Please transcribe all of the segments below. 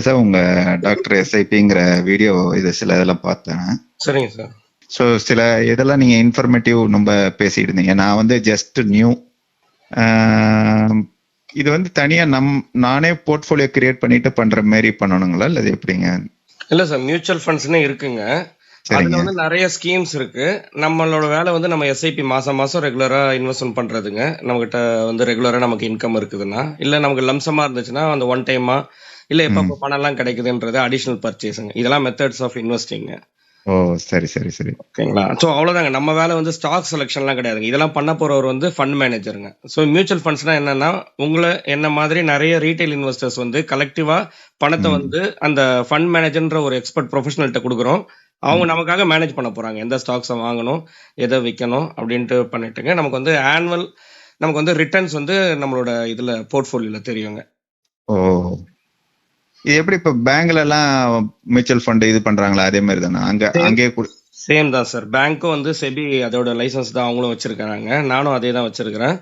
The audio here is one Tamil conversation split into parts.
சார் உங்க டாக்டர் எஸ்ஐபிங்கிற வீடியோ இது சில இதெல்லாம் பார்த்தேன். சரிங்க சார். ஸோ சில இதெல்லாம் நீங்க இன்ஃபர்மேட்டிவ் ரொம்ப பேசிட்டு இருந்தீங்க. நான் வந்து ஜஸ்ட் நியூ இது வந்து தனியா நானே போர்ட்ஃபோலியோ கிரியேட் பண்ணிட்டு பண்ற மாதிரி பண்ணணுங்களா இல்ல எப்படிங்க? இல்ல சார், மியூச்சுவல் ஃபண்ட்ஸ்னே இருக்குங்க. அதுல வந்து நிறைய ஸ்கீம்ஸ் இருக்கு. நம்மளோட வேலை வந்து நம்ம எஸ்ஐபி மாசம் மாசம் ரெகுலரா இன்வெஸ்ட்மெண்ட் பண்றதுங்க. நம்ம கிட்ட வந்து ரெகுலரா நமக்கு இன்கம் இருக்குதுன்னா, இல்ல நமக்கு லம்சமா இருந்துச்சுன்னா அந்த ஒன் டைமா, இல்ல எப்ப பணம் எல்லாம் கிடைக்குதுன்றது அடிஷனல் பர்ச்சேஸுங்க. இதெல்லாம் மெத்தட்ஸ் ஆஃப் இன்வெஸ்டிங். ஓ சரி சரி சரி. ஓகேங்களா? ஸோ அவ்வளோதாங்க. நம்ம வேலை வந்து ஸ்டாக் செலெக்ஷன்லாம் கிடையாதுங்க. இதெல்லாம் பண்ண போறவர் வந்து ஃபண்ட் மேனேஜருங்க. ஸோ மியூச்சுவல் ஃபண்ட்ஸ்னா என்னன்னா, உங்களை என்ன மாதிரி நிறைய ரீட்டைல் இன்வெஸ்டர்ஸ் வந்து கலெக்டிவா பணத்தை வந்து அந்த ஃபண்ட் மேனேஜர்ன்ற ஒரு எக்ஸ்பர்ட் ப்ரொஃபஷனல்கிட்ட கொடுக்குறோம். அவங்க நமக்காக மேனேஜ் பண்ண போறாங்க. எந்த ஸ்டாக்ஸை வாங்கணும், எதை விற்கணும் அப்படின்ட்டு பண்ணிட்டுங்க. நமக்கு வந்து ஆனுவல் நமக்கு வந்து ரிட்டர்ன்ஸ் வந்து நம்மளோட இதுல போர்ட்ஃபோலியோல தெரியுங்க. ஓ இது எப்படி இப்ப பேங்க்ல எல்லாம் மியூச்சுவல் ஃபண்ட் இது பண்றாங்களா அதே மாதிரி தானே அங்கே சேம் தான் சார். பேங்க்கும் வந்து செபி அதோட லைசன்ஸ் தான் அவங்களும் வச்சிருக்காங்க. நானும் அதே தான் வச்சிருக்கிறேன்.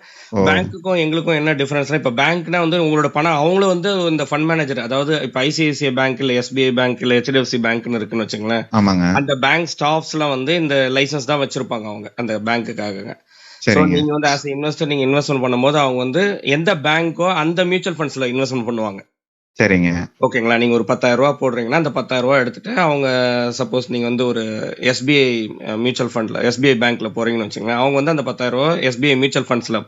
பேங்க்குக்கும் எங்களுக்கும் என்ன டிஃபரன்ஸ்னா, இப்ப பேங்க்னா வந்து உங்களோட பணம் அவங்களும் வந்து இந்த ஃபண்ட் மேனேஜர், அதாவது இப்ப ஐசிஐசிஐ பேங்க் இல்ல எஸ்பிஐ பேங்க் இல்ல ஹெச்டிஎஃப்சி பேங்க்னு இருக்குன்னு வச்சுங்களேன். அந்த பேங்க் ஸ்டாஃப்ஸ் எல்லாம் வந்து இந்த லைசன்ஸ் தான் வச்சிருப்பாங்க அவங்க அந்த பேங்க்குக்காக. நீங்க வந்து ஆஸ் இன்வெஸ்டர் நீங்க இன்வெஸ்ட்மெண்ட் பண்ணும்போது அவங்க வந்து எந்த பேங்கோ அந்த மியூச்சுவல் ஃபண்ட்ஸ்ல இன்வெஸ்ட்மெண்ட் பண்ணுவாங்க. சரிங்க. ஓகேங்களா? நீங்க ஒரு 10,000 ரூபாய் போடுறீங்கன்னா அந்த 10,000 ரூபாய் எடுத்துட்டு அவங்க சப்போஸ் நீங்க வந்து ஒரு எஸ்பிஐ மியூச்சுவல் ஃபண்ட்ல எஸ்பிஐ பேங்க்ல போறீங்கன்னு வச்சுக்கோங்க, அவங்க வந்து அந்த 10,000 ரூபாய் எஸ்பிஐ மியூச்சுவல் ஃபண்ட்ஸ்ல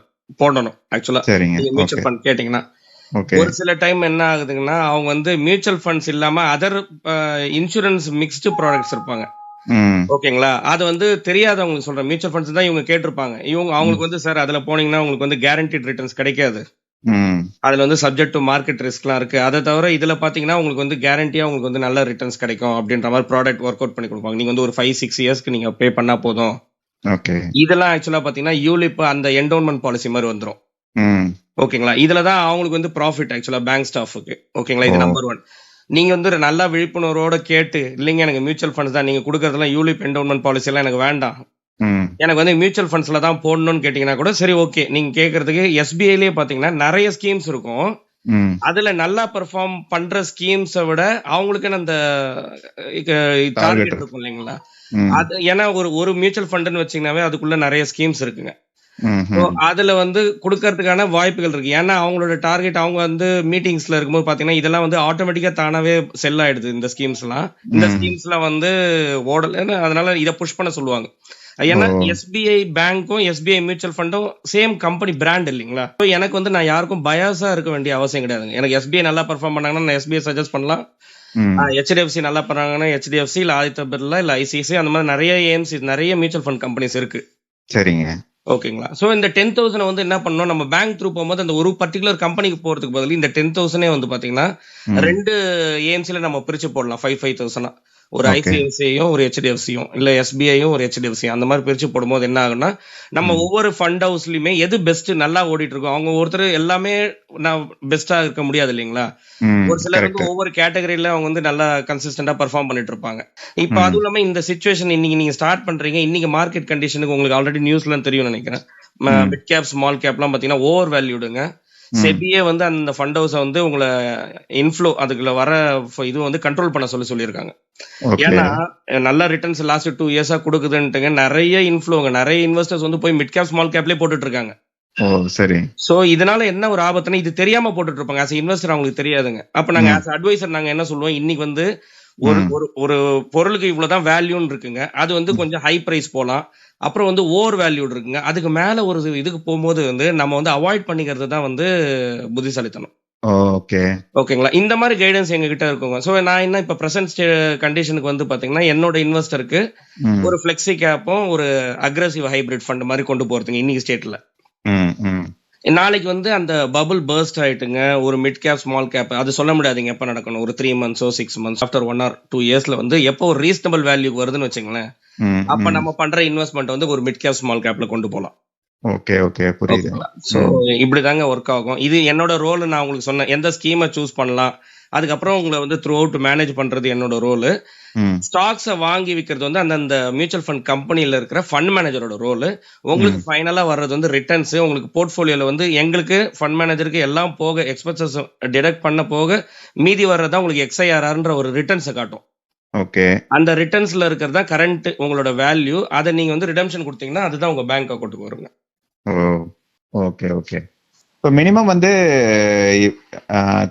போடணும். ஆக்சுவலா நீங்க மியூச்சுவல் ஃபண்ட் கேட்டீங்கன்னா ஒரு சில டைம் என்ன ஆகுதுங்கன்னா, அவங்க வந்து மியூச்சுவல் ஃபண்ட்ஸ் இல்லாம அதர் இன்சூரன்ஸ் மிக்ஸ்டு ப்ராடக்ட்ஸ் இருப்பாங்க. ஓகேங்களா? அது வந்து தெரியாதவங்களுக்கு சொல்றேன். மியூச்சுவல் ஃபண்ட்ஸ் தான் இவங்க கேட்டிருப்பாங்க. அவங்களுக்கு வந்து சார் அதுல போனீங்கன்னா உங்களுக்கு வந்து கேரண்டிட் ரிட்டர்ன்ஸ் கிடைக்காது. அதுல வந்து சப்ஜெக்ட் டு மார்க்கெட் ரிஸ்க்லாம் இருக்கு. அதை தவிர இதுல பாத்தீங்கன்னா உங்களுக்கு வந்து கேரண்டியா உங்களுக்கு வந்து நல்ல ரிட்டர்ன்ஸ் கிடைக்கும் அப்படின்ற மாதிரி ப்ராடக்ட் ஒர்க் அவுட் பண்ணி கொடுப்பாங்க. நீங்க வந்து ஒரு 5-6 இயர்ஸ்க்கு நீங்க பே பண்ணா போதும். இதெல்லாம் ஆக்சுவலா பாத்தீங்கன்னா யூலிப் அந்த என்டோன்மெண்ட் பாலிசி மாதிரி வந்துரும். ஓகேங்களா? இதுலதான் அவங்களுக்கு வந்து ப்ராஃபிட் ஆக்சுவலா பேங்க் ஸ்டாஃபுக்கு. ஓகேங்களா? இது நம்பர் 1. நீங்க வந்து நல்லா விழிப்புணர்வோட கேட்டு, இல்லைங்க எனக்கு மியூச்சுவல் ஃபண்ட்ஸ் தான், நீங்க கொடுக்கறதெல்லாம் யூலிப் என்டோன்மெண்ட் பாலிசி எல்லாம் எனக்கு வேண்டாம், எனக்கு வந்து மியூச்சுவல் ஃபண்ட்ஸ்ல தான் போடணும்னு கேட்டீங்கன்னா கூட சரி, ஓகே. நீங்க கேட்கறதுக்கு எஸ்பிஐலயே பாத்தீங்கன்னா நிறைய ஸ்கீம்ஸ் இருக்கும். அதுல நல்லா பெர்ஃபார்ம் பண்ற ஸ்கீம்ஸை விட அவங்களுக்கு அந்த டார்கெட் இருக்கும் இல்லைங்களா? அது ஏன்னா ஒரு மியூச்சுவல் ஃபண்ட்னு வச்சீங்கன்னாவே அதுக்குள்ள நிறைய ஸ்கீம்ஸ் இருக்குங்க. அதுல வந்து கொடுக்கறதுக்கான வாய்ப்புகள் இருக்கு. ஏன்னா அவங்களோட டார்கெட் அவங்க வந்து மீட்டிங்ஸ்ல இருக்கும்போது பாத்தீங்கன்னா இதெல்லாம் வந்து ஆட்டோமேட்டிக்கா தானாவே செல் ஆயிடுது. இந்த ஸ்கீம்ஸ்லாம் வந்து ஓடல, அதனால இதை புஷ் பண்ண சொல்லுவாங்க. ஏன்னா எஸ்பிஐ பேங்க்கும் எஸ்பிஐ மியூச்சுவல் ஃபண்டும் சேம் கம்பெனி பிராண்ட் இல்லைங்களா? எனக்கு வந்து நான் யாருக்கும் பயாஸா இருக்க வேண்டிய அவசியம் கிடையாதுங்க. எனக்கு எஸ்பிஐ நல்லா பெர்ஃபார்ம் பண்ணாங்கன்னா நான் எஸ்பிஐ சஜஸ்ட் பண்ணலாம். ஹெச்டிஎஃப்சி நல்லா பண்ணாங்கன்னா ஹெச்டிஎஃப்சி இல்ல ஆதித்ய பிர்லா இல்ல ஐசிஐசி, அந்த மாதிரி நிறைய ஏஎம்சி நிறைய மியூச்சுவல் ஃபண்ட் கம்பெனிஸ் இருக்கு. சரிங்க. ஓகேங்களா? சோ இந்த 10,000 வந்து என்ன பண்ணணும், நம்ம பேங்க் த்ரூ போகும்போது அந்த ஒரு பர்டிகுலர் கம்பெனிக்கு போறதுக்கு பதில் இந்த 10,000 வந்து பாத்தீங்கன்னா 2 ஏஎம்சில நம்ம பிரிச்சு போடலாம். 5,000 ஒரு ஐசிஐசிஐயும் ஒரு ஹெச்டிஎஃப்சியும் இல்ல எஸ்பிஐயும் ஒரு ஹெச்டிஎஃப்சி அந்த மாதிரி பிரிச்சு போடும்போது என்ன ஆகும்னா, நம்ம ஒவ்வொரு ஃபண்ட் ஹவுஸ்லயுமே எது பெஸ்ட் நல்லா ஓடிட்டு இருக்கோம், அவங்க ஒருத்தர் எல்லாமே நான் பெஸ்டா இருக்க முடியாது இல்லைங்களா? ஒரு சிலர் வந்து ஒவ்வொரு கேட்டகரியில அவங்க வந்து நல்லா கன்சிஸ்டன்டா பெர்ஃபார்ம் பண்ணிட்டு இருப்பாங்க. இப்ப அதுவும் இல்லாம இந்த சிச்சுவேஷன் இன்னைக்கு நீங்க ஸ்டார்ட் பண்றீங்க, இன்னைக்கு மார்க்கெட் கண்டிஷனுக்கு உங்களுக்கு ஆல்ரெடி நியூஸ்ல தெரியும் நினைக்கிறேன். மிட் கேப் ஸ்மால் கேப்லாம் பாத்தீங்கன்னா ஓவர் வேல்யூடுங்க. செபியே வந்து அந்த ஃபண்ட் ஹவுஸை வந்து உங்களை இன்ஃப்ளோ அதுக்குள்ள வர இது வந்து கண்ட்ரோல் பண்ண சொல்லியிருக்காங்க. ஏன்னா நல்ல ரிட்டர்ன்ஸ் லாஸ்ட் 2 இயர்ஸா கொடுக்குதுன்ட்டுங்க நிறைய இன்ஃப்ளோங்க, நிறைய இன்வெஸ்டர்ஸ் வந்து போய் மிட் கேப் ஸ்மால் கேப்லயே போட்டுட்டு இருக்காங்க. சரி. சோ இதனால என்ன ஒரு ஆபத்துனா, இது தெரியாம போட்டுட்டு இருப்பாங்க. ஆஸ் இன்வெஸ்டர் அவங்களுக்கு தெரியாதுங்க. அப்ப நாங்க ஆஸ் அட்வைசர் நாங்க என்ன சொல்லுவோம், இன்னைக்கு வந்து ஒரு பொருளுக்கு இவ்வளவுதான் வேல்யூன்னு இருக்குங்க, அது வந்து கொஞ்சம் ஹை பிரைஸ் போலாம், அப்புறம் வந்து ஓவர் வேல்யூட் இருக்குங்க, அதுக்கு மேல ஒரு இதுக்கு போகும்போது வந்து நம்ம வந்து அவாய்ட் பண்ணிக்கிறது தான் வந்து புத்திசாலித்தனம். ஓகேங்களா? இந்த மாதிரி கைடன்ஸ் எங்க கிட்ட இருக்குங்க. சோ நான் என்ன இப்ப பிரசன்ட் கண்டிஷனுக்கு வந்து பாத்தீங்கன்னா என்னோட இன்வெஸ்டருக்கு ஒரு ஃபிளெக்ஸி கேப்பும் ஒரு அக்ரெசிவ் ஹைபிரிட் ஃபண்ட் மாதிரி கொண்டு போறதுங்க இன்னைக்கு ஸ்டேட்ல. நாளைக்கு வந்து அந்த பபுள் பர்ஸ்ட் ஆயிட்டுங்க, ஒரு மிட் கேப் ஸ்மால் கேப் அது சொல்ல முடியாதுங்க எப்ப நடக்கணும். ஒரு 3 months 6 months ஆஃப்டர் 1 or 2 இயர்ஸ்ல வந்து எப்போ ஒரு ரீசனபிள் வேல்யூ வருதுன்னு வச்சுங்களேன், அப்ப நம்ம பண்ற இன்வெஸ்ட்மெண்ட் வந்து ஒரு மிட் கேப் ஸ்மால் கேப்ல கொண்டு போலாம். புரியுது. சோ இப்படிதாங்க ஒர்க் ஆகும். இது என்னோட ரோல். நான் உங்களுக்கு சொன்னேன் எந்த ஸ்கீமை சூஸ் பண்ணலாம், அதுக்கப்புறம் உங்களை வந்து த்ரூ அவுட் மேனேஜ் பண்றது என்னோட ரோல். ம் ஸ்டாக்ஸை வாங்கி விற்கிறது வந்து அந்தந்த மியூச்சுவல் ஃபண்ட் கம்பெனில இருக்கிற ஃபண்ட் மேனேஜரோட ரோல். உங்களுக்கு ம் ஃபைனலா வர்றது வந்து ரிட்டர்ன்ஸ். உங்களுக்கு போர்ட்ஃபோலியோல வந்து எங்களுக்கு ஃபண்ட் மேனேஜருக்கு எல்லாம் போக எக்ஸ்பென்சஸ் டிடக்ட் பண்ண போக மீதி வர்றதா உங்களுக்கு எக்ஸ்ஐஆர்ஆர்ன்ற ஒரு ரிட்டர்ன்ஸை காட்டும். ஓகே அந்த ரிட்டர்ன்ஸ்ல இருக்கிறது தான் கரண்ட் உங்களோட வேல்யூ. அதை நீங்க வந்து ரிடம்ஷன் கொடுத்தீங்கன்னா அதுதான் உங்க பேங்க் அக்கௌண்ட்டுக்கு வருங்க. ஓ ஓகே ஓகே. இப்போ மினிமம் வந்து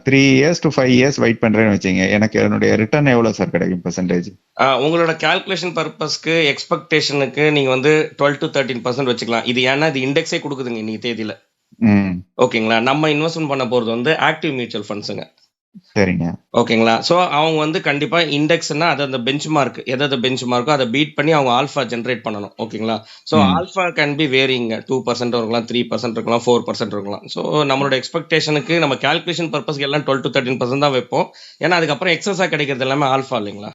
3 years to 5 years வெயிட் பண்றேன்னு வச்சுங்க, எனக்கு என்னுடைய ரிட்டர்ன் எவ்வளவு சார் கிடைக்கும் பெர்சன்டேஜ்? உங்களோட கால்குலேஷன் பர்பஸ்க்கு எக்ஸ்பெக்டேஷனுக்கு நீங்க வந்து 12 to 13% வச்சுக்கலாம். இது ஏன்னா இது இண்டெக்ஸே கொடுக்குதுங்க இன்னைக்கு தேதியில. ம் ஓகேங்களா? நம்ம இன்வெஸ்ட்மெண்ட் பண்ண போறது வந்து ஆக்டிவ் மியூச்சுவல் ஃபண்ட்ஸுங்க. சரிங்க. ஓகேங்களா? ஸோ அவங்க வந்து கண்டிப்பா இண்டெக்ஸ்னா அது அந்த பெஞ்ச் மார்க் எதாவது பெஞ்ச் மார்க்கோ அதை பீட் பண்ணி அவங்க ஆல்ஃபா ஜென்ரேட் பண்ணணும். ஓகேங்களா? ஸோ ம் ஆல்ஃபா கேன் பி வேரிங்க. 2% இருக்கலாம், 3% இருக்கலாம், 4% இருக்கலாம். ஸோ நம்மளோட எக்ஸ்பெக்டேஷனுக்கு நம்ம கால்குலேஷன் பர்பஸ்க்கு எல்லாம் 12 to 13% தான் வைப்போம். ஏன்னா அதுக்கப்புறம் எக்ஸஸா கிடைக்கிறது எல்லாமே ஆல்ஃபா இல்லைங்களா?